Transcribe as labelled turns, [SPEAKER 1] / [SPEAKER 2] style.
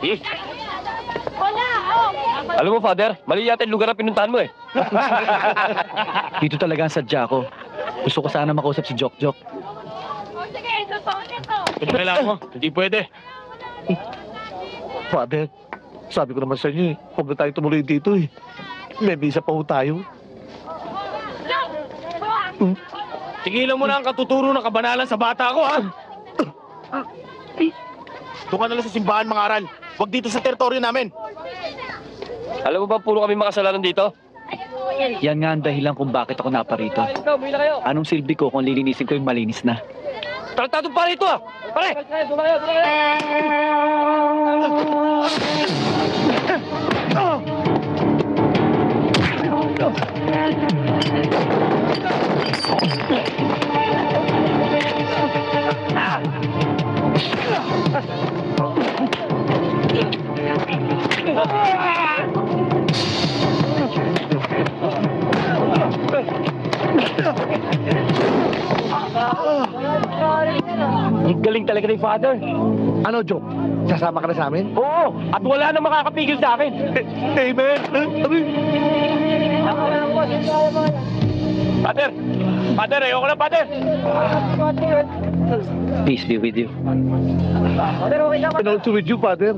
[SPEAKER 1] Eh. Alam mo, Father, mali yata yung lugar na pinuntahan mo eh.
[SPEAKER 2] Dito talaga ang sadya ko. Gusto ko sana makausap si Jok Jok.
[SPEAKER 1] Ito kailangan mo, hindi pwede.
[SPEAKER 3] Father, sabi ko naman sa inyo eh, huwag na tayo tumuloy dito eh. May visa pa ho tayo.
[SPEAKER 1] Tigilan mo na ang katuturo ng kabanalan sa bata ko, ha?
[SPEAKER 4] Doon ka na lang sa simbahan, mga aral. Huwag dito sa teritoryo namin.
[SPEAKER 1] Alam mo ba, puro kami makasalanan dito?
[SPEAKER 2] Yan nga ang dahilan kung bakit ako naparito. Anong silbi ko kung lilinisin ko yung malinis na?
[SPEAKER 1] Tratado pa rito, ha? Pare! Ang galing talaga ni Father.
[SPEAKER 3] Ano, Joke? Sasama ka na sa amin?
[SPEAKER 1] Oo, at wala na makakapigil sa akin.
[SPEAKER 3] Amen!
[SPEAKER 1] Father! Father, ayoko na, Father!
[SPEAKER 2] Peace be with you.
[SPEAKER 3] And also with you, Father.